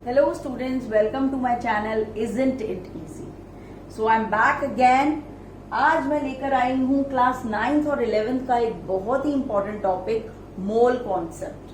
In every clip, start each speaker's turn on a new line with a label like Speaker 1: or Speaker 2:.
Speaker 1: Hello students, welcome to my channel Isn't It Easy? So I'm back again. आज मैं लेकर आई हूँ class 9th और 11th का एक बहुत ही इंपॉर्टेंट टॉपिक मोल कॉन्सेप्ट।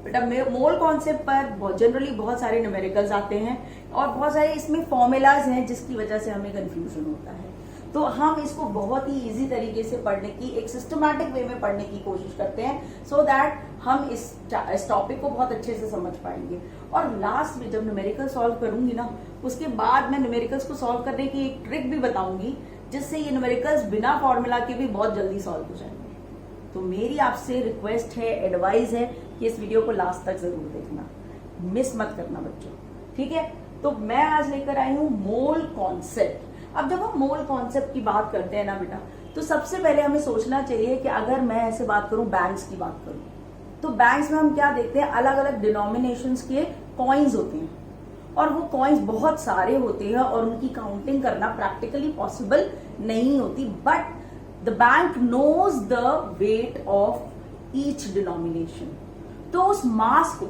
Speaker 1: बेटा मोल कॉन्सेप्ट पर जनरली बहुत सारे न्यूमेरिकल्स आते हैं और बहुत सारे इसमें फॉर्मूलाज हैं जिसकी वजह से हमें कंफ्यूजन होता है। तो हम इसको बहुत ही इजी तरीके से पढ़ने की, एक सिस्टमैटिक वे में पढ़ने की कोशिश करते हैं सो दैट हम इस टॉपिक को बहुत अच्छे से समझ पाएंगे। और लास्ट में जब न्यूमेरिकल सॉल्व करूंगी ना, उसके बाद मैं न्यूमेरिकल्स को सॉल्व करने की एक ट्रिक भी बताऊंगी जिससे ये न्यूमेरिकल्स बिना फॉर्मूला के भी बहुत जल्दी सॉल्व हो जाएंगे। तो मेरी आपसे रिक्वेस्ट है, एडवाइस है कि इस वीडियो को लास्ट तक जरूर देखना, मिस मत करना बच्चों, ठीक है। तो मैं आज लेकर आई हूँ मोल कॉन्सेप्ट। अब जब हम मोल कॉन्सेप्ट की बात करते हैं ना बेटा, तो सबसे पहले हमें सोचना चाहिए कि अगर मैं ऐसे बात करूं, बैंक्स की बात करूं, तो बैंक्स में हम क्या देखते हैं, अलग अलग डिनोमिनेशंस के कॉइन्स होते हैं और वो कॉइन्स बहुत सारे होते हैं और उनकी काउंटिंग करना प्रैक्टिकली पॉसिबल नहीं होती। But the bank knows the weight of each denomination. तो उस मास को,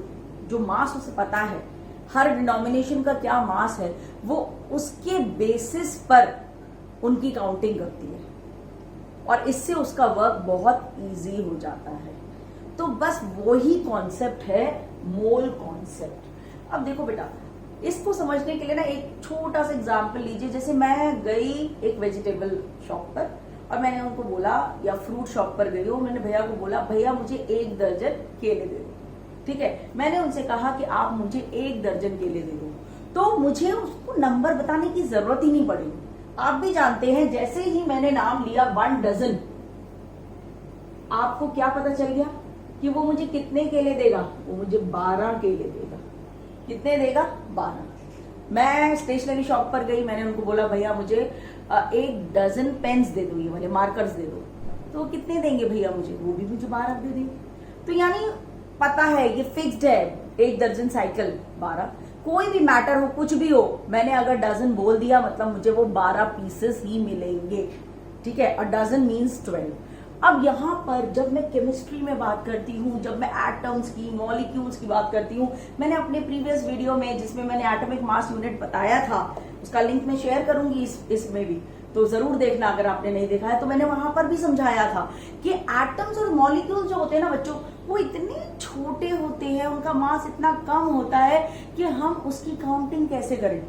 Speaker 1: जो मास उसे पता है हर डिनोमिनेशन का क्या मास है, वो उसके बेसिस पर उनकी काउंटिंग करती है और इससे उसका वर्क बहुत इजी हो जाता है। तो बस वही कॉन्सेप्ट है मोल कॉन्सेप्ट। अब देखो बेटा, इसको समझने के लिए ना एक छोटा सा एग्जांपल लीजिए। जैसे मैं गई एक वेजिटेबल शॉप पर और मैंने उनको बोला, या फ्रूट शॉप पर गई हूँ, मैंने भैया को बोला, भैया मुझे 1 दर्जन केले दे दो, ठीक है। मैंने उनसे कहा कि आप मुझे 1 दर्जन केले दे दो, तो मुझे उसको नंबर बताने की जरूरत ही नहीं पड़ी। आप भी जानते हैं, जैसे ही मैंने नाम लिया 1 डजन, आपको क्या पता चल गया कि वो मुझे कितने केले देगा? वो मुझे 12 केले देगा। कितने देगा? 12। मैं स्टेशनरी शॉप पर गई, मैंने उनको बोला, भैया मुझे 1 डजन पेन्स दे दो, ये वाले मार्कर्स दे दो, तो वो कितने देंगे भैया मुझे? वो भी मुझे 12 दे देंगे। तो यानी पता है, ये फिक्स्ड है, 1 दर्जन साइकिल 12। कोई भी मैटर हो, कुछ भी हो, मैंने अगर डजन बोल दिया मतलब मुझे वो 12 पीसेस ही मिलेंगे, ठीक है। A dozen means 12। अब यहाँ पर जब मैं केमिस्ट्री में बात करती हूँ, जब मैं एटम्स की, मॉलिक्यूल्स की बात करती हूँ, मैंने अपने प्रीवियस वीडियो में जिसमें मैंने एटॉमिक मास यूनिट बताया था, उसका लिंक मैं शेयर करूंगी इसमें भी, तो जरूर देखना अगर आपने नहीं देखा है। तो मैंने वहां पर भी समझाया था कि एटम्स और मॉलिक्यूल्स जो होते हैं ना बच्चों, वो इतने छोटे होते हैं, उनका मास इतना कम होता है कि हम उसकी काउंटिंग कैसे करें।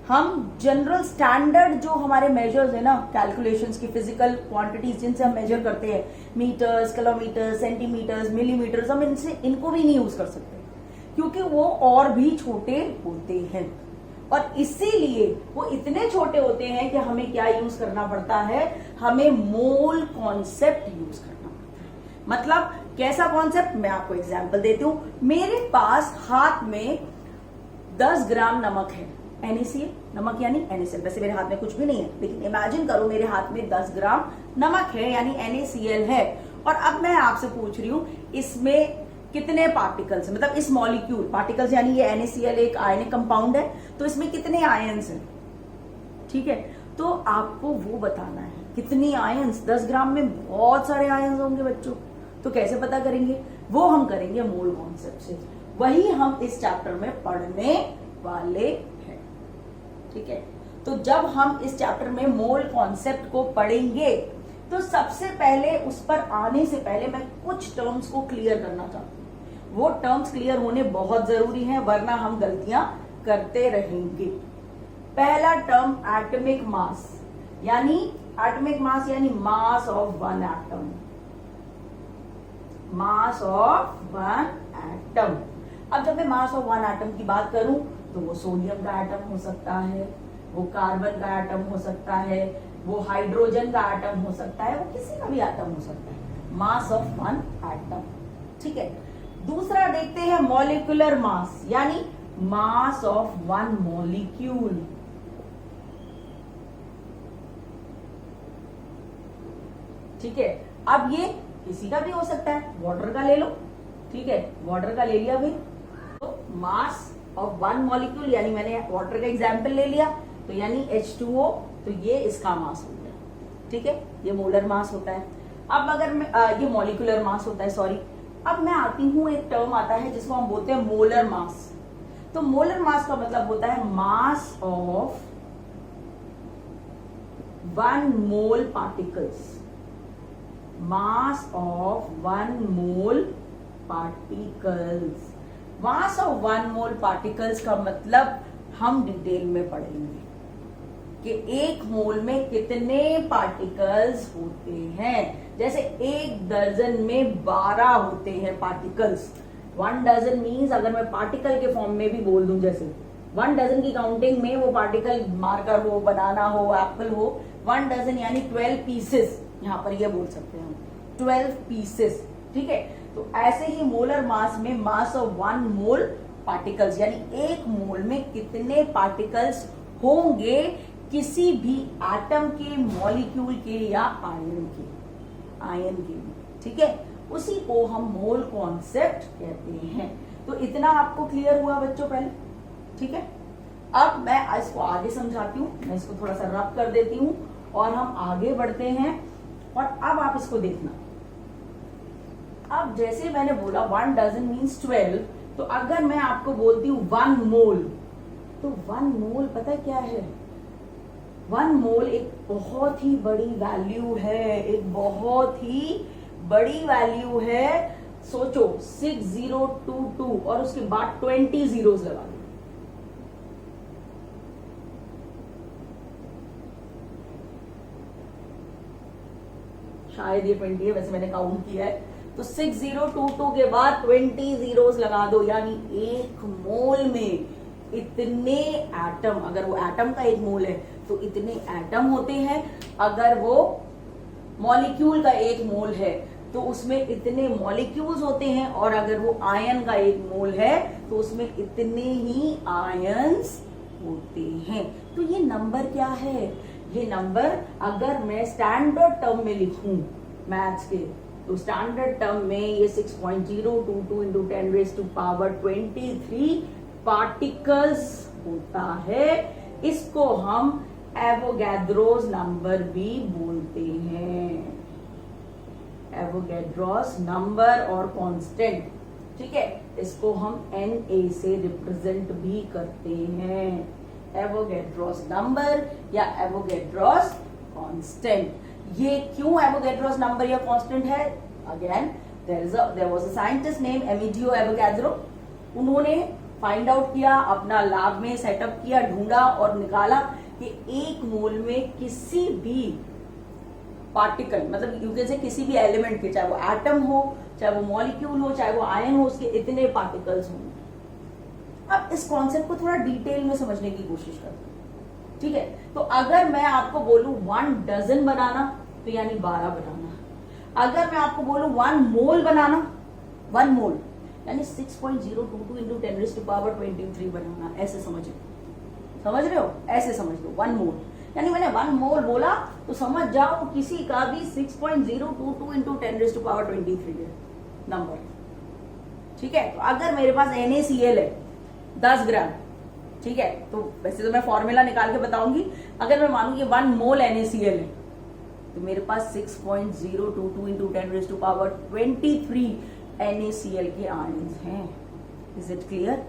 Speaker 1: हम जनरल स्टैंडर्ड जो हमारे मेजर्स है ना, कैलकुलेशंस की, फिजिकल क्वांटिटीज जिनसे हम मेजर करते हैं, मीटर्स, किलोमीटर्स, सेंटीमीटर्स, मिलीमीटर्स, हम इनको भी नहीं यूज कर सकते क्योंकि वो और भी छोटे होते हैं। और इसीलिए वो इतने छोटे होते हैं कि हमें क्या यूज करना पड़ता है, हमें मोल कॉन्सेप्ट यूज करना पड़ता है। मतलब कैसा कॉन्सेप्ट, मैं आपको एग्जांपल देती हूं। मेरे पास हाथ में 10 ग्राम नमक है, NaCl, नमक यानी NaCl। वैसे मेरे हाथ में कुछ भी नहीं है, लेकिन इमेजिन करो मेरे हाथ में 10 ग्राम नमक है यानी NaCl है। और अब मैं आपसे पूछ रही हूं, इसमें कितने पार्टिकल्स है, मतलब इस मॉलिक्यूल, पार्टिकल्स यानी ये NaCl एक आयनिक कंपाउंड है, तो इसमें कितने आयंस हैं, ठीक है। तो आपको वो बताना है कितनी आयंस। 10 ग्राम में बहुत सारे आयंस होंगे बच्चों, तो कैसे पता करेंगे? वो हम करेंगे मोल कॉन्सेप्ट से। वही हम इस चैप्टर में पढ़ने वाले हैं, ठीक है। तो जब हम इस चैप्टर में मोल कॉन्सेप्ट को पढ़ेंगे, तो सबसे पहले उस पर आने से पहले मैं कुछ टर्म्स को क्लियर करना चाहती हूँ। वो टर्म्स क्लियर होने बहुत जरूरी हैं, वरना हम गलतियां करते रहेंगे। पहला टर्म एटॉमिक मास, यानी एटॉमिक मास यानी mass of 1 atom. Mass of 1 atom. अब जब मैं मास ऑफ 1 एटम की बात करूं, तो वो सोडियम का एटम हो सकता है, वो कार्बन का एटम हो सकता है, वो हाइड्रोजन का एटम हो सकता है, वो किसी का भी एटम हो सकता है। मास ऑफ 1 एटम, ठीक है। दूसरा देखते हैं मॉलिक्यूलर मास, यानी मास ऑफ 1 मॉलिक्यूल। ठीक है। अब ये किसी का भी हो सकता है, वाटर का ले लो, ठीक है, वाटर का ले लिया भाई, तो मास ऑफ 1 मॉलिक्यूल, यानी मैंने वाटर का एग्जाम्पल ले लिया, तो यानी H2O, तो ये इसका मास हो गया, ठीक है, ये मोलर मास होता है। अब अगर मैं ये मॉलिक्यूलर मास होता है, सॉरी। अब मैं आती हूं, एक टर्म आता है जिसको हम बोलते हैं मोलर मास। तो मोलर मास का मतलब होता है mass of 1 mole particles, mass of 1 mole particles. Mass of 1 mole particles का मतलब हम डिटेल में पढ़ेंगे कि एक मोल में कितने पार्टिकल्स होते हैं। जैसे 1 दर्जन में 12 होते हैं पार्टिकल्स। 1 डजन मीन्स अगर मैं पार्टिकल के फॉर्म में भी बोल दूं, जैसे 1 डजन की काउंटिंग में वो पार्टिकल मार्कर हो, बनाना हो, एप्पल हो, 1 डजन यानी 12 पीसेस, यहां पर ये बोल सकते हैं हम 12 पीसेस। ठीक है, तो ऐसे ही मोलर मास में मास ऑफ 1 मोल पार्टिकल्स यानी एक मोल में कितने पार्टिकल्स होंगे किसी भी एटम के, मॉलिक्यूल के या आयन के। ठीक है, उसी को हम मोल कॉन्सेप्ट कहते हैं। तो इतना आपको क्लियर हुआ बच्चों पहले? ठीक है, अब मैं इसको आगे समझाती हूँ, मैं इसको थोड़ा सा रब कर देती हूँ और हम आगे बढ़ते हैं। और अब आप इसको देखना, अब जैसे मैंने बोला 1 डजन मीन्स 12, तो अगर मैं आपको बोलती हूँ 1 मोल, तो 1 मोल पता है क्या है? 1 मोल एक बहुत ही बड़ी वैल्यू है, एक बहुत ही बड़ी वैल्यू है। सोचो 6022 और उसके बाद 20 जीरोस लगा दो। शायद ये 20 है, वैसे मैंने काउंट किया है। तो 6022 के बाद 20 जीरोस लगा दो, यानी एक मोल में इतने एटम, अगर वो एटम का एक मोल है तो इतने एटम होते हैं। अगर वो मॉलिक्यूल का एक मोल है तो उसमें इतने मॉलिक्यूल्स होते हैं। और अगर वो आयन का एक मोल है तो उसमें इतने ही आयंस होते हैं। तो ये नंबर क्या है? ये नंबर अगर मैं स्टैंडर्ड टर्म में लिखूं मैथ्स के, तो स्टैंडर्ड टर्म में ये 6.022 इंटू 10⁻23 पार्टिकल्स होता है। इसको हम एवोगैड्रोस नंबर भी बोलते हैं, एवोगैड्रोस नंबर और कांस्टेंट। ठीक है, इसको हम Na से रिप्रेजेंट भी करते हैं, एवोगैड्रोस नंबर या एवोगैड्रोस कांस्टेंट। ये क्यों एवोगैड्रोस नंबर या कांस्टेंट है? Again there was a scientist name Amedeo Avogadro. उन्होंने फाइंड आउट किया, अपना लैब में सेटअप किया, ढूंढा और निकाला कि एक मोल में किसी भी पार्टिकल, मतलब यू कैन से किसी भी एलिमेंट के, चाहे वो एटम हो, चाहे वो मॉलिक्यूल हो, चाहे वो आयन हो, उसके इतने पार्टिकल्स होंगे। अब इस कॉन्सेप्ट को थोड़ा डिटेल में समझने की कोशिश करते हैं। ठीक है, तो अगर मैं आपको बोलूं 1 डजन बनाना, तो यानी 12 बनाना। अगर मैं आपको बोलूं 1 मोल बनाना, 1 मोल यानी 6.022 इंटू 10⁻23 बनाना। ऐसे समझ रहे हो? ऐसे समझ लो 1 मोल यानी मैंने 1 मोल बोला तो समझ जाओ किसी का भी 6.022 इंटू 10⁻23 है नंबर। ठीक है, तो अगर मेरे पास NaCl है 10 ग्राम, ठीक है, तो वैसे तो मैं फॉर्मूला निकाल के बताऊंगी। अगर मैं मानूं कि 1 मोल NaCl है तो मेरे पास 6.022 इंटू 10⁻23 NaCl के आयंस हैं। Is it clear?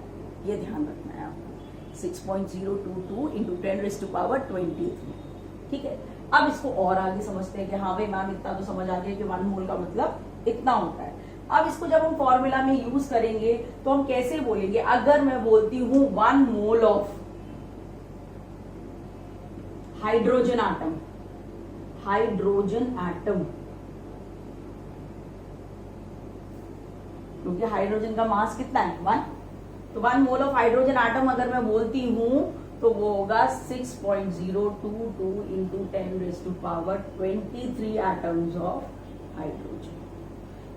Speaker 1: ये ध्यान रखना है आपको, 6.022 इंटू 10⁻23। ठीक है, अब इसको और आगे समझते हैं कि हाँ भाई मैम इतना तो समझ आ गया कि 1 मोल का मतलब इतना होता है। अब इसको जब हम फॉर्मूला में यूज करेंगे तो हम कैसे बोलेंगे? अगर मैं बोलती हूं 1 मोल ऑफ हाइड्रोजन एटम, क्योंकि हाइड्रोजन का मास कितना है? 1। तो 1 मोल ऑफ हाइड्रोजन एटम अगर मैं बोलती हूं तो वो होगा 6.022 इंटू 10⁻23 एटम्स ऑफ हाइड्रोजन।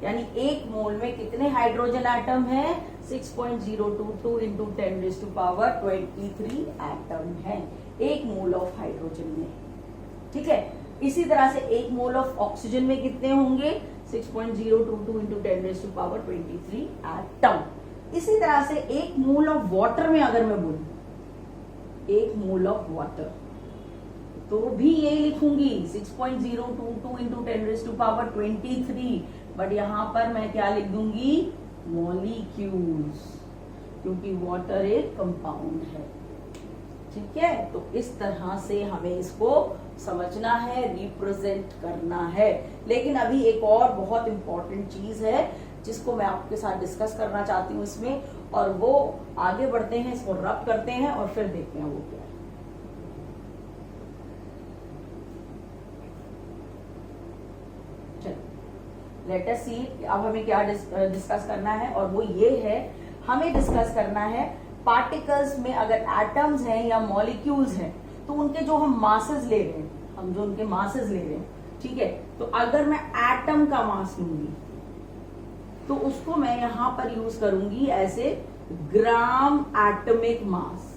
Speaker 1: यानी एक मोल में कितने हाइड्रोजन एटम है? 6.022 इंटू 10⁻23 एटम है एक मोल ऑफ हाइड्रोजन में। ठीक है, इसी तरह से एक मोल ऑफ ऑक्सीजन में कितने होंगे? 6.022 इंटू 10⁻23 एटम। इसी तरह से एक मोल ऑफ वाटर में अगर मैं बोलूं, एक मोल ऑफ वाटर, तो भी यही लिखूंगी 6.022 इंटू 10⁻23, बट यहां पर मैं क्या लिख दूंगी? मॉलिक्यूल्स। क्योंकि वाटर एक कंपाउंड है। ठीक है, तो इस तरह से हमें इसको समझना है, रिप्रेजेंट करना है। लेकिन अभी एक और बहुत इंपॉर्टेंट चीज है जिसको मैं आपके साथ डिस्कस करना चाहती हूँ इसमें, और वो आगे बढ़ते हैं, इसको रब करते हैं और फिर देखते हैं वो क्या है। चलो लेट अस सी, अब हमें क्या डिस्कस करना है, और वो ये है, हमें डिस्कस करना है पार्टिकल्स में अगर एटम्स हैं या मॉलिक्यूल्स हैं तो उनके जो हम मासेस ले रहे हैं, हम जो उनके मासेस ले रहे हैं, ठीक है, तो अगर मैं एटम का मास लूंगी तो उसको मैं यहां पर यूज करूंगी ऐसे ग्राम एटमिक मास,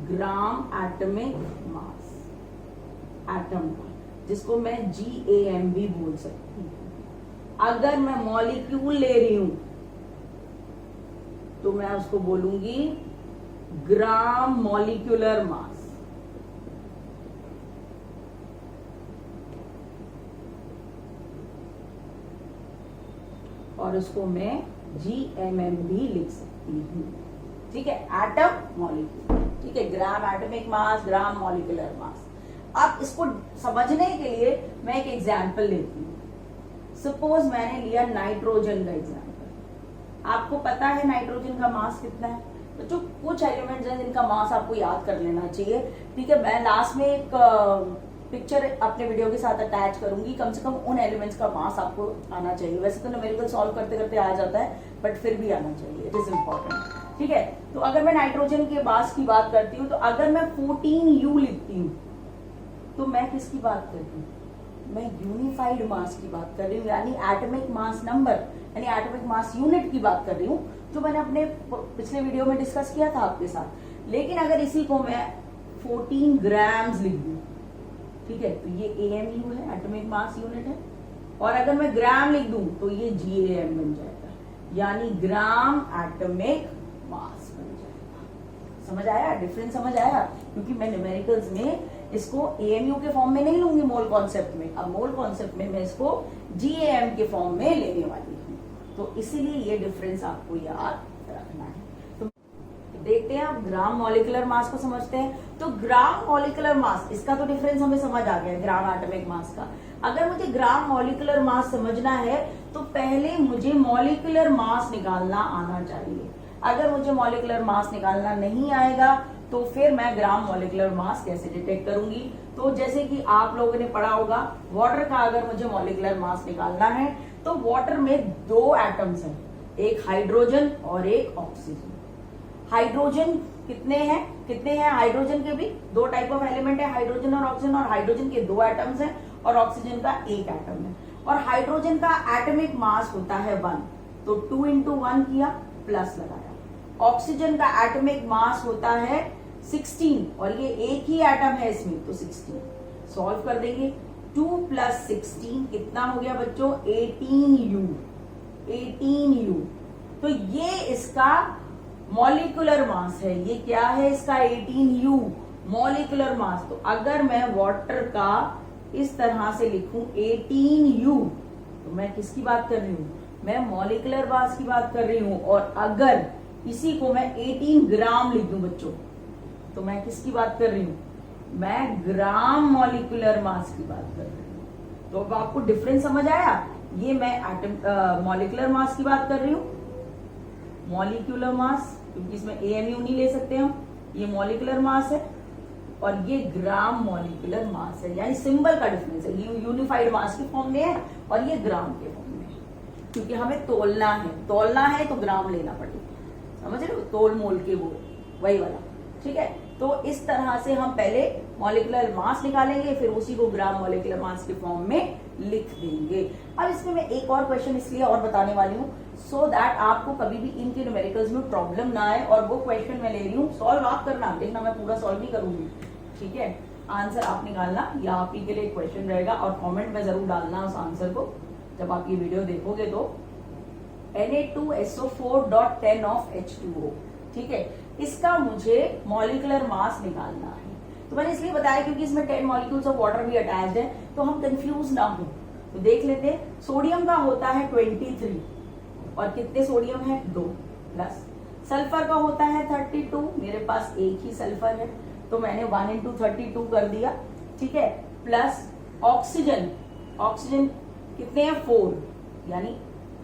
Speaker 1: ग्राम एटमिक मास एटम का, जिसको मैं GAM भी बोल सकती हूं। अगर मैं मॉलिक्यूल ले रही हूं तो मैं उसको बोलूंगी ग्राम मॉलिक्यूलर मास। और उसको मैं GMM भी लिख सकती हूँ। ठीक है, एटम मॉलिक्यूल, ठीक है, ग्राम एटमिक मास, ग्राम मॉलिक्यूलर मास। अब इसको समझने के लिए मैं एक एग्जांपल लेती हूँ। सपोज मैंने लिया नाइट्रोजन का एग्जांपल। आपको पता है नाइट्रोजन का मास कितना है? तो जो कुछ एलिमेंट्स हैं जिनका मास आपको याद कर लेना चाहिए। ठीक है, मैं लास्ट में एक पिक्चर अपने वीडियो के साथ अटैच करूंगी, कम से कम उन एलिमेंट्स का मास आपको आना चाहिए। वैसे तो न्यूमेरिकल सॉल्व करते करते आ जाता है, बट फिर भी आना चाहिए, इट इज इम्पोर्टेंट। ठीक है, तो अगर मैं नाइट्रोजन के मास की बात करती हूँ, तो अगर मैं 14U लिखती हूँ तो मैं किसकी बात कर रही हूँ? मैं यूनिफाइड मास की बात कर रही हूँ, यानी एटमिक मास नंबर, यानी एटमिक मास यूनिट की बात कर रही हूँ, जो मैंने अपने पिछले वीडियो में डिस्कस किया था आपके साथ। लेकिन अगर इसी को मैं 14 ग्राम्स लिख दूं, ठीक है, तो ये AMU है, एटमिक मास यूनिट है। और अगर मैं ग्राम लिख दूं तो ये GAM बन जाएगा, यानी ग्राम एटमिक मास बन जाएगा। समझ आया डिफरेंस? समझ आया? क्योंकि मैं न्यूमेरिकल्स में इसको AMU के फॉर्म में नहीं लूंगी मोल कॉन्सेप्ट में, अब मोल कॉन्सेप्ट में मैं इसको GAM के फॉर्म में लेने वाली हूँ। तो इसीलिए ये डिफरेंस आपको याद रखना है। तो देखते हैं, आप ग्राम मॉलिक्यूलर मास को समझते हैं। तो ग्राम मॉलिक्यूलर मास, इसका तो डिफरेंस हमें समझ आ गया ग्राम एटमिक मास का। अगर मुझे ग्राम मॉलिक्यूलर मास समझना है तो पहले मुझे मॉलिक्यूलर मास निकालना आना चाहिए। अगर मुझे मॉलिक्यूलर मास निकालना नहीं आएगा तो फिर मैं ग्राम मॉलिक्यूलर मास कैसे डिटेक्ट करूंगी? तो जैसे कि आप लोगों ने पढ़ा होगा, वाटर का अगर मुझे मॉलिक्यूलर मास निकालना है तो वाटर में 2 एटम्स हैं, एक हाइड्रोजन और एक ऑक्सीजन। हाइड्रोजन कितने हैं? हाइड्रोजन के भी 2 टाइप ऑफ एलिमेंट है, हाइड्रोजन और ऑक्सीजन, और हाइड्रोजन के 2 एटम्स हैं और ऑक्सीजन का 1 एटम है। और हाइड्रोजन का एटमिक मास होता है 1, तो 2 into 1 किया, प्लस लगाया। ऑक्सीजन का एटमिक मास होता है 16, और ये एक ही एटम है इसमें, तो 16 सॉल्व कर देंगे। 2 + 16 कितना हो गया बच्चों? 18U। 18U, तो ये इसका मॉलिक्यूलर मास है। ये क्या है इसका? 18U molecular mass. तो अगर मैं वाटर का इस तरह से लिखूं 18U, तो मैं किसकी बात कर रही हूं? मैं मॉलिक्यूलर मास की बात कर रही हूं। और अगर इसी को मैं 18 ग्राम लिख दूं बच्चों, तो मैं किसकी बात कर रही हूं? मैं ग्राम मॉलिक्यूलर मास की बात कर रही हूं। तो अब आपको डिफरेंस समझ आया? ये मैं एटम मॉलिक्यूलर मास की बात कर रही हूं, मॉलिक्यूलर मास, क्योंकि इसमें AMU नहीं ले सकते हम, ये मॉलिक्यूलर मास है, और ये ग्राम मॉलिक्यूलर मास है, यानी सिंबल का डिफरेंस है। ये यूनिफाइड मास के फॉर्म में है और ये ग्राम के फॉर्म में है, क्योंकि हमें तोलना है तो ग्राम लेना पड़ेगा। समझ रहे हो? तोल मोल के वो वही वाला। ठीक है, तो इस तरह से हम पहले मॉलिक्यूलर मास निकालेंगे, फिर उसी को ग्राम मॉलिक्यूलर मास के फॉर्म में लिख देंगे। अब इसमें मैं एक और क्वेश्चन इसलिए और बताने वाली हूँ, सो दैट आपको कभी भी इनके न्यूमेरिकल्स में प्रॉब्लम ना आए। और वो क्वेश्चन मैं ले रही हूँ, सॉल्व आप करना, देखना मैं पूरा सॉल्व नहीं करूंगी। ठीक है, आंसर आप निकालना, या आप ही के लिए क्वेश्चन रहेगा, और कमेंट में जरूर डालना उस आंसर को जब आप ये वीडियो देखोगे तो। Na2SO4.10 of H2O, ठीक है, इसका मुझे मॉलिक्यूलर मास निकालना है। तो मैंने इसलिए बताया क्योंकि इसमें 10 मॉलिक्यूल्स ऑफ वाटर भी अटैच्ड है, तो हम कंफ्यूज ना हो। तो देख लेते हैं, सोडियम का होता है 23, और कितने सोडियम है? 2, प्लस सल्फर का होता है 32, मेरे पास एक ही सल्फर है तो मैंने 1 into 32 कर दिया, ठीक है, प्लस ऑक्सीजन, ऑक्सीजन कितने हैं 4, यानी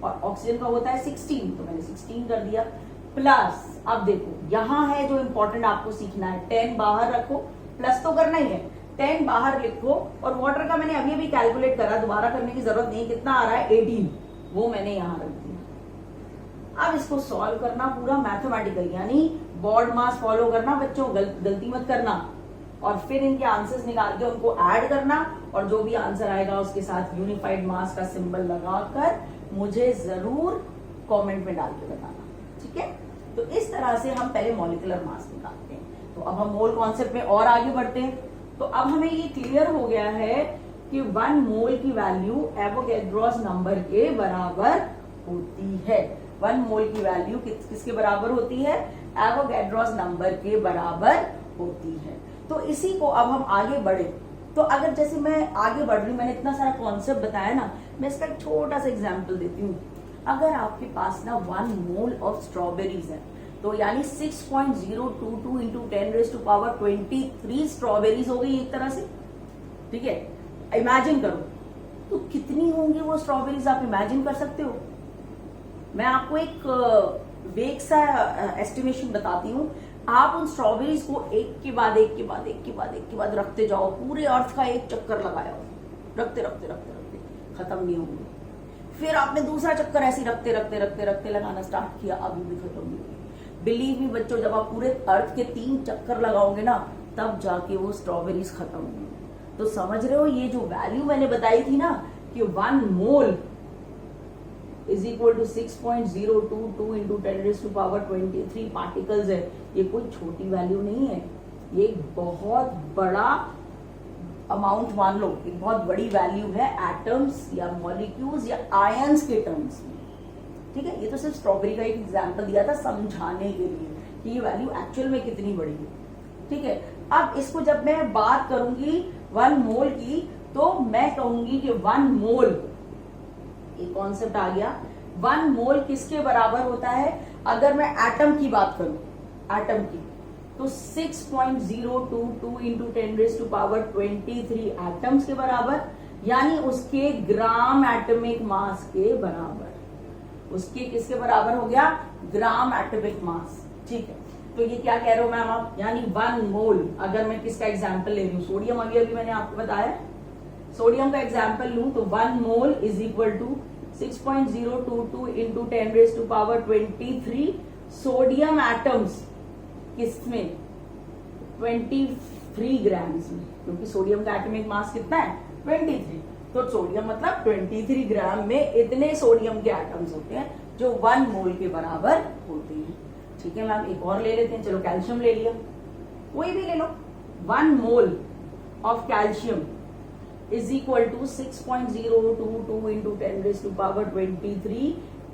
Speaker 1: और ऑक्सीजन का होता है 16 तो मैंने 16 कर दिया, प्लस अब देखो यहां है जो इंपॉर्टेंट आपको सीखना है, 10 बाहर रखो, प्लस तो करना ही है, 10 बाहर लिखो, और वाटर का मैंने अभी अभी कैलकुलेट करा, दोबारा करने की जरूरत नहीं, कितना आ रहा है 18, वो मैंने यहां रख दिया। अब इसको सॉल्व करना पूरा मैथमेटिकल, यानी बोर्ड मास फॉलो करना बच्चों, गलती मत करना, और फिर इनके आंसर्स निकाल के उनको ऐड करना, और जो भी आंसर आएगा उसके साथ यूनिफाइड मास का सिंबल लगाकर मुझे जरूर कमेंट में डाल के बताना, ठीक है। तो इस तरह से हम पहले मॉलिक्यूलर मास निकालते हैं। तो अब हम मोल कॉन्सेप्ट में और आगे बढ़ते हैं। तो अब हमें ये क्लियर हो गया है कि 1 मोल की वैल्यू एवोगैड्रोस नंबर के बराबर होती है। 1 मोल की वैल्यू किसके बराबर होती है? एवोगैड्रोस नंबर के बराबर होती है। तो इसी को अब हम आगे बढ़े, तो अगर जैसे मैं आगे बढ़ रही हूँ, मैंने इतना सारा कॉन्सेप्ट बताया ना, मैं इसका एक छोटा सा एग्जांपल देती हूँ। अगर आपके पास ना 1 मोल ऑफ स्ट्रॉबेरीज है, तो यानी 6.022 इंटू 10⁻23 स्ट्रॉबेरीज हो गई एक तरह से, ठीक है। इमेजिन करो तो कितनी होंगी वो स्ट्रॉबेरीज, आप इमेजिन कर सकते हो? मैं आपको एक वेग सा एस्टिमेशन बताती हूँ। आप उन स्ट्रॉबेरीज को एक के बाद एक के बाद एक के बाद एक के बाद रखते जाओ, पूरे अर्थ का एक चक्कर लगाया हो, रखते रखते रखते रखते खत्म नहीं होंगे। फिर आपने दूसरा चक्कर ऐसे रखते रखते रखते रखते लगाना स्टार्ट किया, अभी भी खत्म नहीं होगी। बिलीव मी बच्चों, जब आप पूरे अर्थ के 3 चक्कर लगाओगे ना, तब जाके वो स्ट्रॉबेरीज खत्म होंगी। तो समझ रहे हो, ये जो वैल्यू मैंने बताई थी ना कि 1 mole is equal to 6.022 into 10⁻23 particles है, ये कोई छोटी वैल्यू नहीं है, ये एक बहुत बड़ा अमाउंट मान लो, एक बहुत बड़ी वैल्यू है एटम्स या मॉलिक्यूल्स या आयंस के टर्म्स में, ठीक है। ये तो सिर्फ स्ट्रॉबेरी का एक एग्जांपल दिया था समझाने के लिए कि ये वैल्यू एक्चुअल में कितनी बड़ी है, ठीक है। अब इसको जब मैं बात करूंगी 1 मोल की, तो मैं कहूंगी कि 1 मोल, एक कॉन्सेप्ट आ गया, 1 मोल किसके बराबर होता है? अगर मैं एटम की बात करूं, एटम की, तो 6.022 इंटू 10⁻23 एटम्स के बराबर, यानी उसके ग्राम एटॉमिक मास के बराबर। उसके किसके बराबर हो गया? ग्राम एटॉमिक मास, ठीक है। तो ये क्या कह रहे हो मैम आप? यानी 1 मोल, अगर मैं किसका एग्जाम्पल ले रही हूँ, सोडियम, अभी अभी मैंने आपको बताया, सोडियम का एग्जाम्पल लूं तो 1 mole is equal to 6.022 into 10⁻23 sodium atoms, किसमें? 23 ग्राम्स में, क्योंकि सोडियम का एटॉमिक मास कितना है? 23। तो सोडियम मतलब 23 ग्राम में इतने सोडियम के एटम्स होते हैं जो 1 मोल के बराबर होते हैं, ठीक है मैम। एक और ले लेते हैं, चलो कैल्शियम ले लिया, कोई भी ले लो। 1 mole of calcium is equal to 6.022 into 10⁻23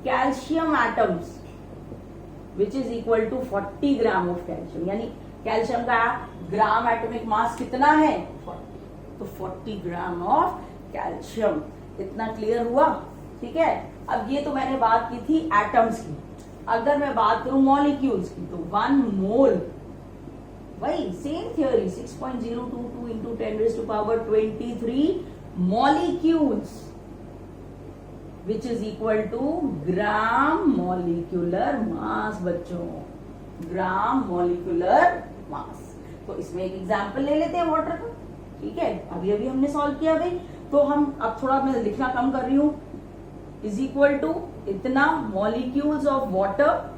Speaker 1: calcium atoms, which is equal to 40 gram of calcium, यानी कैल्शियम का ग्राम एटॉमिक मास कितना है? 40। तो 40 ग्राम ऑफ कैल्शियम, इतना क्लियर हुआ, ठीक है। अब ये तो मैंने बात की थी एटम्स की। अगर मैं बात करूं मॉलिक्यूल्स की, तो 1 मोल, वही same theory, 6.022 into 10⁻23 molecules, which is equal to gram molecular mass बच्चों, ग्राम मॉलिक्यूलर मास। तो इसमें एक एग्जांपल ले लेते हैं वाटर का, ठीक है। अभी अभी हमने सॉल्व किया भाई, तो हम अब थोड़ा मैं लिखना कम कर रही हूँ, इज इक्वल टू इतना मॉलिक्यूल्स ऑफ वाटर,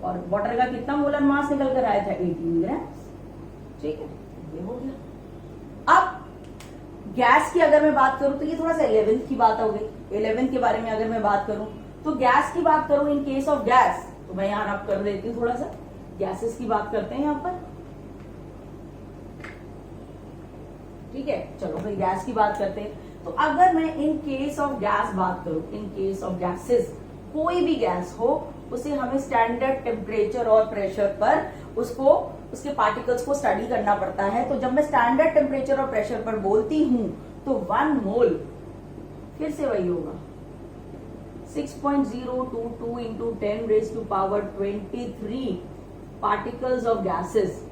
Speaker 1: और वाटर का कितना मोलर मास निकल कर आया था? 18 ग्राम, ठीक है, ये हो गया। अब गैस की अगर मैं बात करूं, तो ये थोड़ा सा 11th की बात हो गई। 11th के बारे में अगर मैं बात करूं, तो गैस की बात करूं, इन केस ऑफ गैस, तो मैं यहां आप कर देती हूं, थोड़ा सा गैसेस की बात करते हैं यहां पर, ठीक है। चलो भाई गैस की बात करते हैं। तो अगर मैं इन केस ऑफ गैस बात करूं, इन केस ऑफ गैसेस, कोई भी गैस हो, उसे हमें स्टैंडर्ड टेम्परेचर और प्रेशर पर उसको, उसके पार्टिकल्स को स्टडी करना पड़ता है। तो जब मैं स्टैंडर्ड टेम्परेचर और प्रेशर पर बोलती हूं, तो 1 मोल फिर से वही होगा 6.022 into 10 raised to power 23 particles of gases.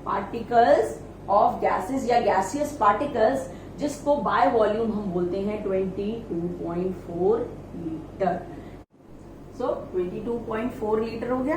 Speaker 1: Particles of gases या gaseous particles जिसको बाय वॉल्यूम हम बोलते हैं 22.4 लीटर. सो 22.4 लीटर हो गया.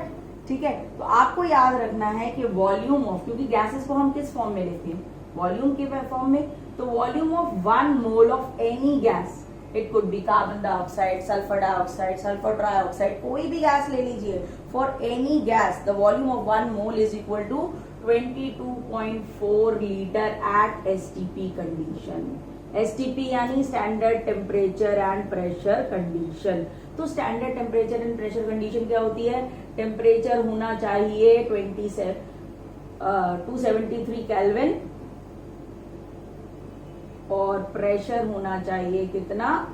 Speaker 1: ठीक है, तो आपको याद रखना है कि वॉल्यूम ऑफ, क्योंकि गैसेस को हम किस फॉर्म में लेते हैं, वॉल्यूम के फॉर्म में. तो volume of 1 mole of any gas, it could be carbon dioxide, sulphur dioxide, sulphur trioxide, कोई भी गैस ले लीजिए. For any gas the volume of 1 mole is equal to 22.4 litre at STP condition. STP यानी standard temperature and pressure condition. तो standard temperature and pressure condition क्या होती है? Temperature होना चाहिए 273 केल्विन और प्रेशर होना चाहिए कितना,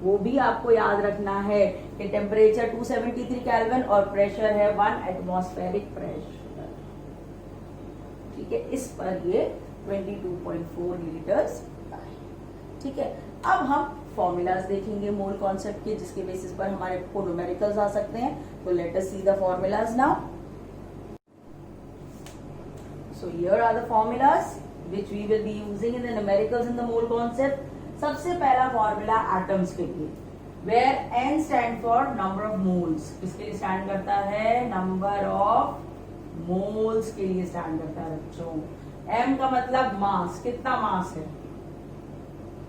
Speaker 1: वो भी आपको याद रखना है कि टेम्परेचर 273 केल्विन और प्रेशर है 1 एटमॉस्फेरिक प्रेशर. ठीक है, इस पर ये 22.4 लीटर्स. ठीक है, अब हम फॉर्मूलाज देखेंगे मोल कॉन्सेप्ट के, जिसके बेसिस पर हमारे को न्यूमेरिकल्स आ सकते हैं. तो let us see the formulas now. So here are the formulas which we will be using in the numericals in the mole concept. सबसे पहला फॉर्मूला एटम्स के लिए, where n stand for number of moles. किसके लिए stand करता है? Number of moles के लिए स्टैंड करता है बच्चों. m का मतलब मास, कितना मास है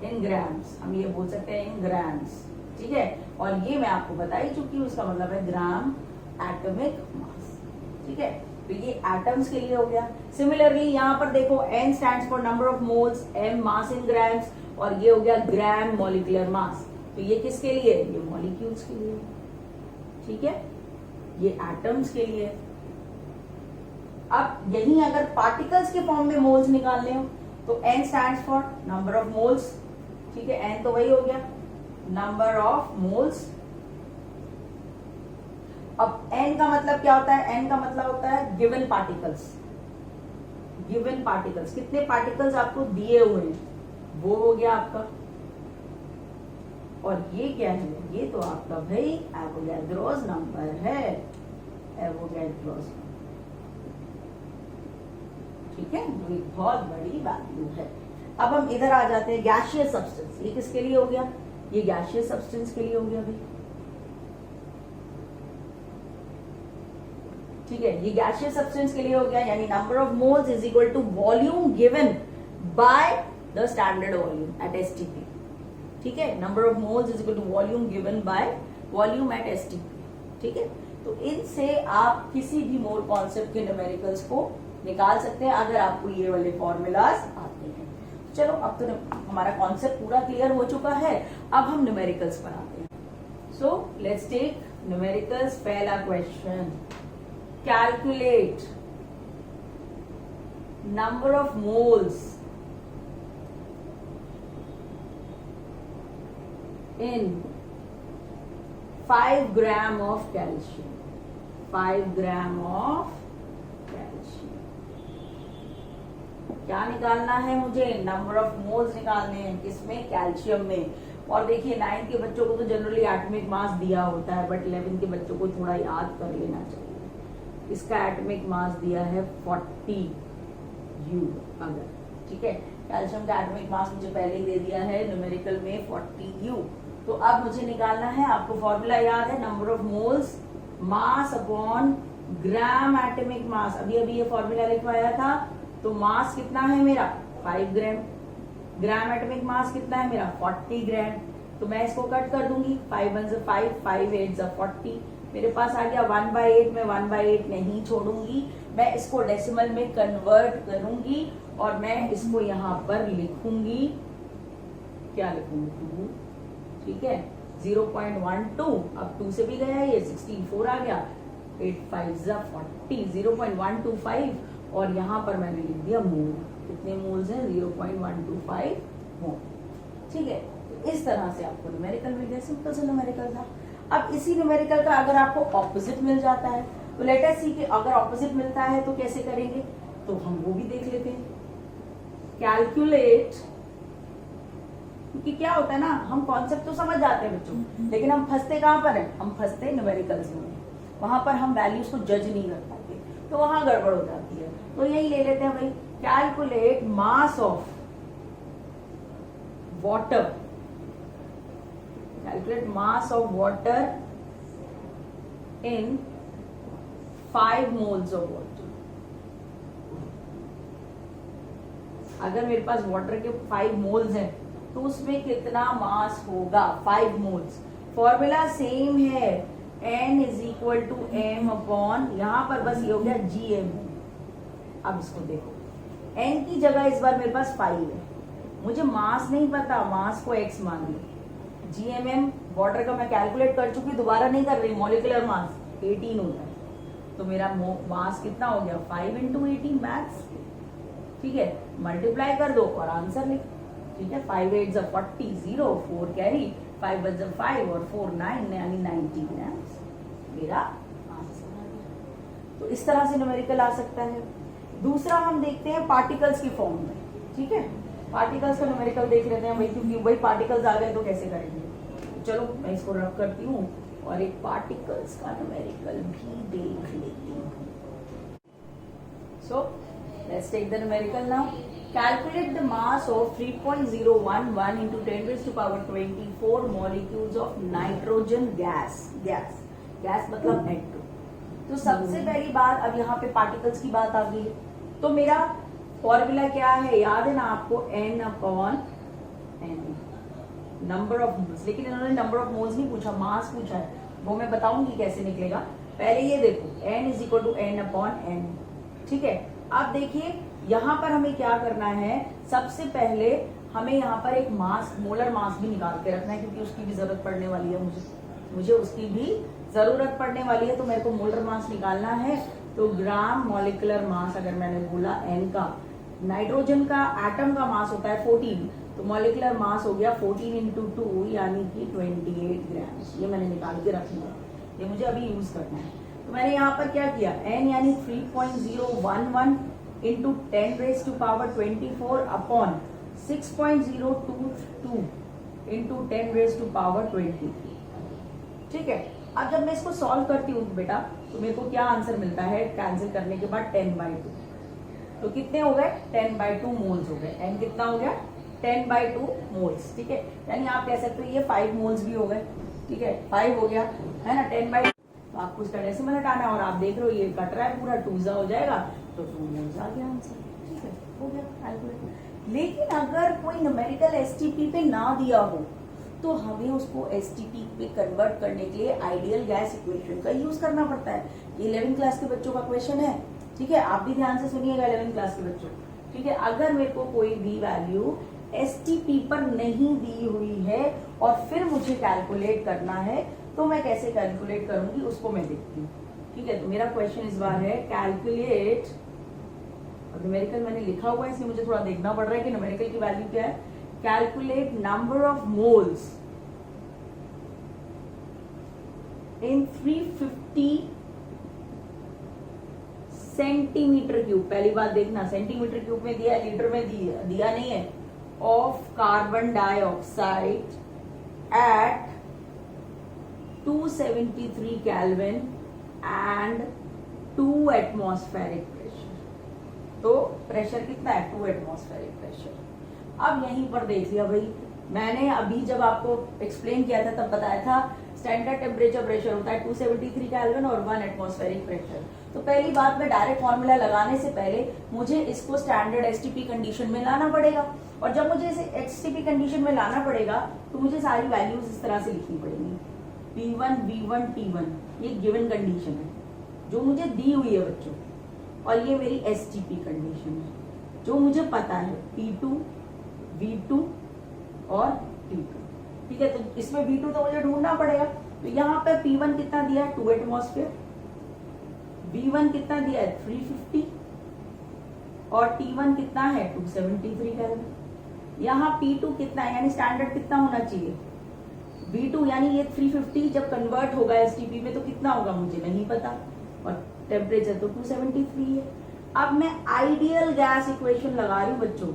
Speaker 1: इन ग्राम्स, हम ये बोल सकते हैं इन ग्राम्स. ठीक है, और ये मैं आपको बता ही चुकी हूँ, उसका मतलब है ग्राम एटॉमिक मास. ठीक है, तो ये एटम्स के लिए हो गया. सिमिलरली यहाँ पर देखो n stands for number of moles, m mass in grams, और ये हो गया ग्राम मॉलिक्यूलर मास. तो ये किसके लिए? ये मॉलिक्यूल्स के लिए. ठीक है, ये एटम्स के लिए. अब यही अगर पार्टिकल्स के फॉर्म में मोल्स निकालने हो तो n stands for number of moles. ठीक है, n तो वही हो गया नंबर ऑफ मोल्स. अब n का मतलब क्या होता है? n का मतलब होता है गिवन पार्टिकल्स. गिवन पार्टिकल्स, कितने पार्टिकल्स आपको दिए हुए हैं, वो हो गया आपका. और ये क्या है? ये तो आपका भाई एवोगैड्रोस नंबर है. एवोगैड्रोस. ठीक है, तो एक बहुत बड़ी वैल्यू है. अब हम इधर आ जाते हैं गैसियस सब्सटेंस. ये किसके लिए हो गया? ये गैसियस सब्सटेंस के लिए हो गया भाई. ठीक है, ये गैसियस सब्सटेंस के लिए हो गया, यानी number of moles is equal to volume given by the standard volume at STP. ठीक है, number of moles is equal to volume given by volume at STP. ठीक है, तो इनसे आप किसी भी मोल कॉन्सेप्ट के न्यूमेरिकल्स को निकाल सकते हैं अगर आपको ये वाले फॉर्मूलाज आते हैं. चलो, अब तो हमारा कॉन्सेप्ट पूरा क्लियर हो चुका है. अब हम न्यूमेरिकल्स पर आते हैं. So let's take numericals. पहला question, calculate number of moles in 5 gram of calcium. 5 gram of calcium. क्या निकालना है मुझे? नंबर ऑफ मोल्स निकालने हैं. किसमें? कैल्शियम में. और देखिए 9th के बच्चों को तो जनरली एटॉमिक मास दिया होता है, बट 11th के बच्चों को थोड़ा याद कर लेना चाहिए. इसका एटॉमिक मास दिया है 40 U अगर. ठीक है, कैल्शियम का एटॉमिक मास मुझे पहले ही दे दिया है न्यूमेरिकल में 40 U. तो अब मुझे निकालना है, आपको फॉर्मूला याद है, number of moles mass upon gram atomic mass. अभी अभी ये फॉर्मूला लिखवाया था. तो मास कितना है मेरा? 5 ग्राम. ग्राम एटॉमिक मास कितना है मेरा? 40 ग्राम. तो मैं इसको कट कर दूंगी. 5 1 से 5, 5 8 से 40. मेरे पास आ गया 1/8. में 1/8 नहीं छोड़ूंगी, मैं इसको डेसिमल में कन्वर्ट करूंगी और मैं इसको यहाँ पर लिखूंगी. क्या लिखूंगी? 2. ठीक है, 0.12. अब 2 से भी गया, ये 64 आ गया. 8 5 40, 0.125. और यहाँ पर मैंने लिख दिया मोल. कितने मोल्स हैं? 0.125 मोल. ठीक है, इस तरह से आपको न्यूमेरिकल मिल गया. सिंपल सा न्यूमेरिकल था. अब इसी न्यूमेरिकल का अगर आपको ऑपोजिट मिल जाता है तो लेट अस सी कि अगर ऑपोजिट मिलता है तो कैसे करेंगे, तो हम वो भी देख लेते हैं. कैलकुलेट क्योंकि क्या होता है ना, हम कॉन्सेप्ट तो समझ जाते हैं बच्चों, लेकिन हम फंसते कहाँ पर हैं, हम फंसते न्यूमेरिकल्स में, वहां पर हम वैल्यूज को जज नहीं कर पाते, तो वहां गड़बड़ हो जाती है। तो यही ले लेते हैं भाई, calculate mass of water, calculate mass of water in 5 moles of water. अगर मेरे पास वाटर के 5 moles हैं तो उसमें कितना मास होगा, 5 moles। फॉर्मूला सेम है, n is equal to m upon, यहां पर बस ये हो गया gm। अब इसको देखो, n की जगह इस बार मेरे पास 5 है, मुझे मास नहीं पता, मास को x मान लो, gmm वाटर का मैं कैलकुलेट कर चुकी, दोबारा नहीं कर रही, मॉलिक्यूलर मास 18 होता है, तो मेरा मास कितना हो गया 5 इंटू 18 मैथ्स, ठीक है, मल्टीप्लाई कर दो और आंसर लिख, ठीक है, 5 8 40, 0 4 कैरी, 5 1 5 और 4 9 यानी 90 ग्राम्स मेरा आंसर आ गया। तो इस तरह से न्यूमेरिकल आ सकता है। दूसरा हम देखते हैं पार्टिकल्स की फॉर्म में, ठीक है, पार्टिकल्स का न्यूमेरिकल देख लेते हैं भाई, क्योंकि वही पार्टिकल्स आ गए तो कैसे करेंगे। तो चलो मैं इसको रख करती हूँ और एक पार्टिकल्स का न्यूमेरिकल भी देख लेती हूँ। So let's take the numerical now. Calculate the mass of 3.011 into 10 raised to power 24 molecules of nitrogen gas। Gas मतलब N2। तो सबसे पहली बात, अब यहाँ पे पार्टिकल्स की बात आ गई है, तो मेरा फॉर्मूला क्या है, याद है ना आपको, N upon N, number of moles. लेकिन इन्होंने नंबर ऑफ मोल्स नहीं पूछा, मास पूछा है, वो मैं बताऊंगी कैसे निकलेगा। पहले ये देखो, N is equal to N upon N, ठीक है। अब देखिए यहाँ पर हमें क्या करना है, सबसे पहले हमें यहाँ पर एक मास, मोलर मास भी निकाल के रखना है, क्योंकि उसकी भी जरूरत पड़ने वाली है, मुझे उसकी भी जरूरत पड़ने वाली है, तो मेरे को मोलर मास निकालना है। तो ग्राम मॉलिक्यूलर मास, अगर मैंने बोला N का, नाइट्रोजन का एटम का मास होता है 14, तो मॉलिक्यूलर मास हो गया 14 इंटू 2 यानी कि 28 ग्राम। ये मैंने निकाल के रखना है, ये मुझे अभी यूज करना है। तो मैंने यहाँ पर क्या किया, N यानी 3.011 into 10 raise to power 24 upon 6.022 into 10 raise to power 23, ठीक है। अब जब मैं इसको सॉल्व करती हूँ बेटा, तो मेरे को क्या आंसर मिलता है, कैंसिल करने के बाद 10/2, तो कितने हो गए 10/2 मोल्स हो गए। N कितना हो गया 10/2 मोल्स, ठीक है। यानी आप कह सकते हो ये 5 मोल्स भी हो गए, ठीक है, 5 हो गया है ना, 10/2। तो आपको इसका डेसिमल हटाना है और आप देख रहे हो ये कट रहा है पूरा, 2 हो जाएगा, तो 2 मोल्स आ गया आंसर, ठीक है, हो गया कैलकुलेट। लेकिन अगर कोई न्यूमेरिकल एसटीपी पे ना दिया हो, तो हमें उसको एसटीपी पे कन्वर्ट करने के लिए आइडियल गैस इक्वेशन का यूज करना पड़ता है। ये 11वीं क्लास के बच्चों का क्वेश्चन है, ठीक है, आप भी ध्यान से सुनिएगा 11वीं क्लास के बच्चों, ठीक है। अगर मेरे को कोई भी वैल्यू एसटीपी पर नहीं दी हुई है और फिर मुझे कैलकुलेट करना है, तो मैं कैसे कैलकुलेट करूंगी उसको मैं देखती हूँ, ठीक है। तो मेरा क्वेश्चन इस बार है कैलकुलेट, और न्यूमेरिकल मैंने लिखा हुआ है इसलिए मुझे थोड़ा देखना पड़ रहा है कि न्यूमेरिकल की वैल्यू क्या है। Calculate number of moles in 350 centimetre cube. पहली बात देखना, सेंटीमीटर क्यूब में दिया है, लीटर में दिया नहीं है। Of carbon dioxide eight 273 kelvin and 2 atmospheric pressure. तो प्रेशर कितना है 2 एटमॉस्फेरिक प्रेशर। अब यहीं पर देख लिया भाई, मैंने अभी जब आपको एक्सप्लेन किया था तब बताया था स्टैंडर्ड टेम्परेचर प्रेशर होता है 273 केल्विन और 1 एटमॉस्फेरिक प्रेशर। तो पहली बात, मैं डायरेक्ट फॉर्मूला लगाने से पहले मुझे इसको स्टैंडर्ड एसटीपी कंडीशन में लाना पड़ेगा, और जब मुझे इसे एसटीपी कंडीशन में लाना पड़ेगा तो मुझे सारी वैल्यूज इस तरह से लिखनी पड़ेगी। P1 V1 T1 ये गिवन कंडीशन है जो मुझे दी हुई है बच्चों, और ये मेरी एसटीपी कंडीशन है जो मुझे पता है P2 V2 और T2, ठीक है। तो इसमें V2 तो मुझे ढूंढना पड़ेगा। तो यहाँ पे P1 कितना दिया है 2 एटमॉस्फेयर, V1 कितना दिया है 350 और T1 कितना है 273 केल्विन। यहाँ P2 कितना है, यानी स्टैंडर्ड कितना होना चाहिए V2, यानी ये 350 जब कन्वर्ट होगा एसटीपी में तो कितना होगा मुझे नहीं पता, और टेम्परेचर तो 273 है। अब मैं आइडियल गैस इक्वेशन लगा रही हूँ बच्चों,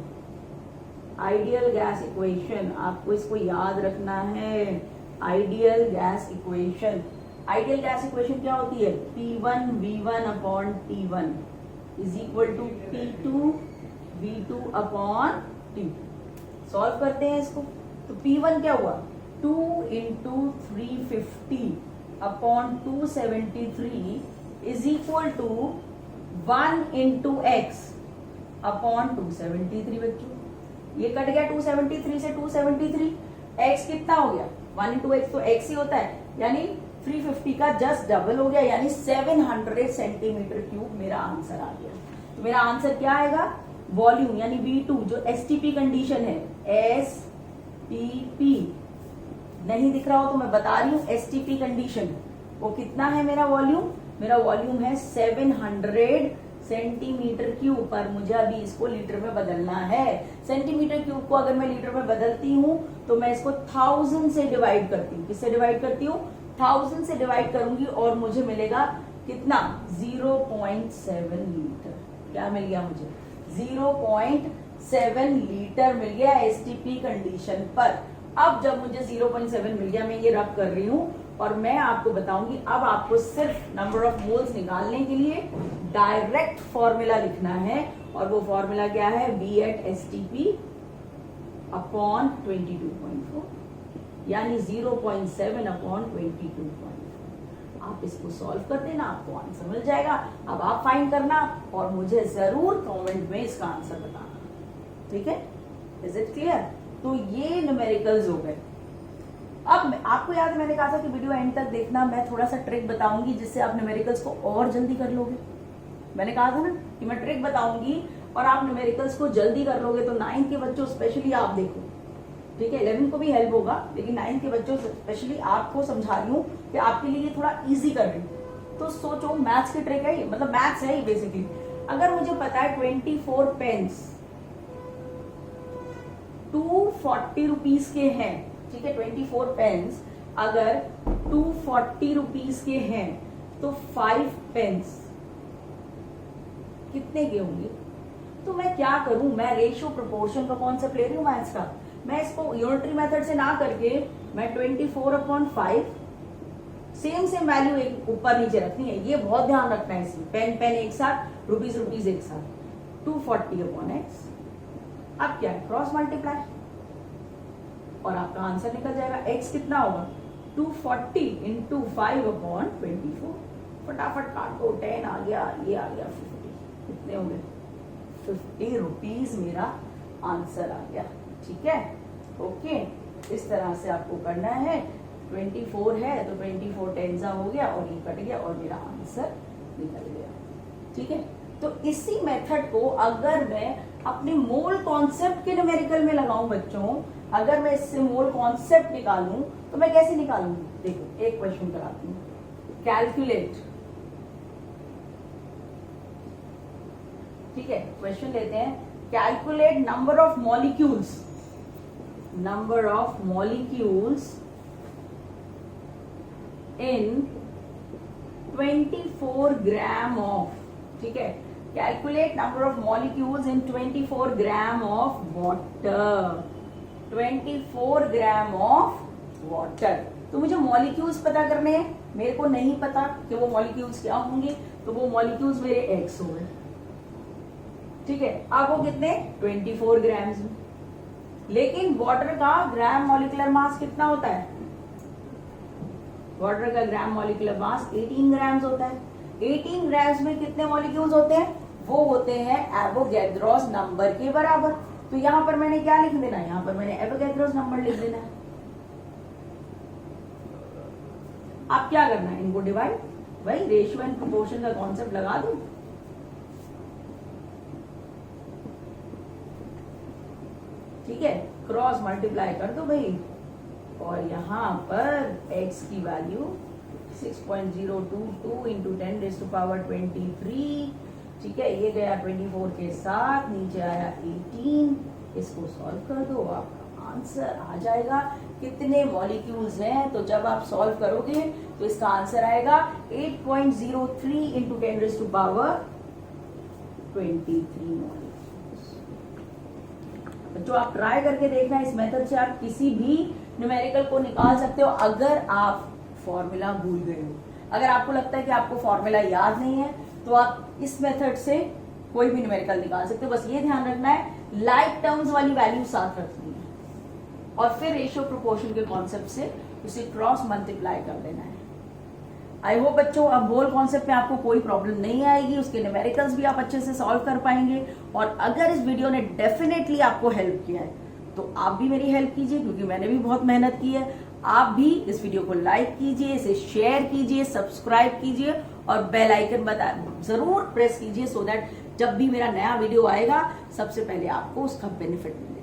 Speaker 1: आइडियल गैस इक्वेशन, आपको इसको याद रखना है। Ideal gas equation, ideal gas equation क्या होती है? P1 V1 upon T1 is equal to P2 V2 upon T2। Solve करते हैं इसको। तो P1 क्या हुआ? 2 into 350 upon 273 is equal to 1 into x upon 273। बच्चों ये कट गया 273 से 273, x कितना हो गया? 1 इंटू एक्स तो x ही होता है, यानी 350 का जस्ट डबल हो गया, यानी 700 सेंटीमीटर क्यूब मेरा आंसर आ गया। तो मेरा आंसर क्या आएगा? वॉल्यूम यानी V2 जो STP कंडीशन है, STP नहीं दिख रहा हो तो मैं बता रही हूं, STP कंडीशन वो कितना है मेरा वॉल्यूम? मेरा वॉल्यूम है 700 सेंटीमीटर क्यूब, पर मुझे अभी इसको लीटर में बदलना है। सेंटीमीटर क्यूब को अगर मैं लीटर में बदलती हूँ तो मैं इसको 1000 से डिवाइड करती हूँ। किससे डिवाइड करती हूँ? 1000 से डिवाइड करूंगी और मुझे मिलेगा कितना? 0.7 लीटर। क्या मिल गया मुझे? 0.7 लीटर मिल गया STP कंडीशन पर। अब जब मुझे 0.7 मिल गया, मैं ये रब कर रही हूँ और मैं आपको बताऊंगी। अब आपको सिर्फ नंबर ऑफ मोल्स निकालने के लिए डायरेक्ट फॉर्मूला लिखना है, और वो फॉर्मूला क्या है? V at STP अपॉन 22.4 यानी 0.7 अपॉन 22.4। आप इसको सॉल्व कर देना, आपको आंसर मिल जाएगा। अब आप फाइंड करना और मुझे जरूर कमेंट में इसका आंसर बताना। ठीक है? Is it clear? तो ये न्यूमेरिकल्स हो गए। अब आपको याद है मैंने कहा था कि वीडियो एंड तक देखना, मैं थोड़ा सा ट्रिक बताऊंगी जिससे आप न्यूमेरिकल्स को और जल्दी कर लोगे। मैंने कहा था ना कि मैं ट्रिक बताऊंगी और आप न्यूमेरिकल्स को जल्दी कर लोगे। तो 9th के बच्चों स्पेशली आप देखो, ठीक है? 11 को भी हेल्प होगा, लेकिन 9th के बच्चों स्पेशली आपको समझा रही हूँ कि आपके लिए थोड़ा ईजी कर रही हूँ। तो सोचो, मैथ्स की ट्रिक है ये, मतलब मैथ्स है ये बेसिकली। अगर मुझे पता है 24 पेन्स 240 रुपीज के हैं, ठीक है? 24 पेन्स अगर 240 रुपीज के हैं तो 5 पेन्स कितने के होंगे? तो मैं क्या करूं? मैं रेशियो प्रोपोर्शन का कॉन्सेप्ट ले रही हूं मैथ्स का। मैं इसको यूनिटरी मेथड से ना करके मैं 24/5 सेम वैल्यू एक ऊपर नीचे रखनी है। ये बहुत ध्यान रखना है इसमें। पेन एक साथ, रुपीज एक साथ, 240/x। अब क्या है? क्रॉस मल्टीप्लाई और आपका आंसर निकल जाएगा। x कितना होगा? 240 इंटू 5/24। फटाफट काटो, 10 आ गया, ये आ गया 50। कितने होंगे? 50 रुपीज मेरा आंसर आ गया। ठीक है? ओके, इस तरह से आपको करना है। 24 है तो 24 10 हो गया और ये कट गया और मेरा आंसर निकल गया। ठीक है? तो इसी मेथड को अगर मैं अपने मोल कॉन्सेप्ट के न्यूमेरिकल में लगाऊं बच्चों, अगर मैं इससे मोल कॉन्सेप्ट निकालूं तो मैं कैसे निकालूंगी? देखो, एक क्वेश्चन कराती हूँ। कैलकुलेट, ठीक है? क्वेश्चन लेते हैं। Calculate number of molecules, number of molecules in 24 gram of, ठीक है? Calculate number of molecules in 24 gram of water. 24 gram of water. तो मुझे मॉलिक्यूल्स पता करने हैं, मेरे को नहीं पता कि वो मॉलिक्यूल्स क्या होंगे, तो वो मॉलिक्यूल्स मेरे x हो गए। ठीक है? अब वो कितने? 24 ग्राम्स में। लेकिन वाटर का ग्राम मॉलिक्यूलर मास कितना होता है? वाटर का ग्राम मॉलिक्यूलर मास 18 ग्राम्स होता है। 18 ग्राम्स में कितने मॉलिक्यूल्स होते हैं? वो होते हैं एवोगैड्रोस नंबर के बराबर। तो यहां पर मैंने क्या लिख देना है? यहां पर मैंने एवोगैड्रोस नंबर लिख देना है। अब क्या करना है? इनको डिवाइड, वही रेशियो एंड प्रोपोर्शन का कॉन्सेप्ट लगा दो। ठीक है? क्रॉस मल्टीप्लाई कर दो भाई, और यहां पर x की वैल्यू 6.022 इंटू 10⁻23। ठीक है? ये गया 24 के साथ, नीचे आया 18। इसको सॉल्व कर दो, आपका आंसर आ जाएगा। कितने मॉलिक्यूल्स हैं? तो जब आप सॉल्व करोगे तो इसका आंसर आएगा 8.03 इंटू 10⁻23 मॉलिक्यूल्स। बच्चों आप ट्राई करके देखना, इस मेथड से आप किसी भी न्यूमेरिकल को निकाल सकते हो अगर आप फॉर्मूला भूल गए हो। अगर आपको लगता है कि आपको फॉर्मूला याद नहीं है तो आप इस मेथड से कोई भी न्यूमेरिकल निकाल सकते हो। बस ये ध्यान रखना है लाइक टर्म्स वाली वैल्यू साथ रखनी है और फिर रेशियो प्रोपोर्शन के कॉन्सेप्ट से उसे क्रॉस मल्टीप्लाई कर देना है। आई होप बच्चों अब होल कॉन्सेप्ट में आपको कोई प्रॉब्लम नहीं आएगी, उसके न्यूमेरिकल्स भी आप अच्छे से सॉल्व कर पाएंगे। और अगर इस वीडियो ने डेफिनेटली आपको हेल्प किया है तो आप भी मेरी हेल्प कीजिए, क्योंकि मैंने भी बहुत मेहनत की है। आप भी इस वीडियो को लाइक कीजिए, इसे शेयर कीजिए, सब्सक्राइब कीजिए और बेल आइकन जरूर प्रेस कीजिए, सो दैट जब भी मेरा नया वीडियो आएगा सबसे पहले आपको उसका बेनिफिट मिले।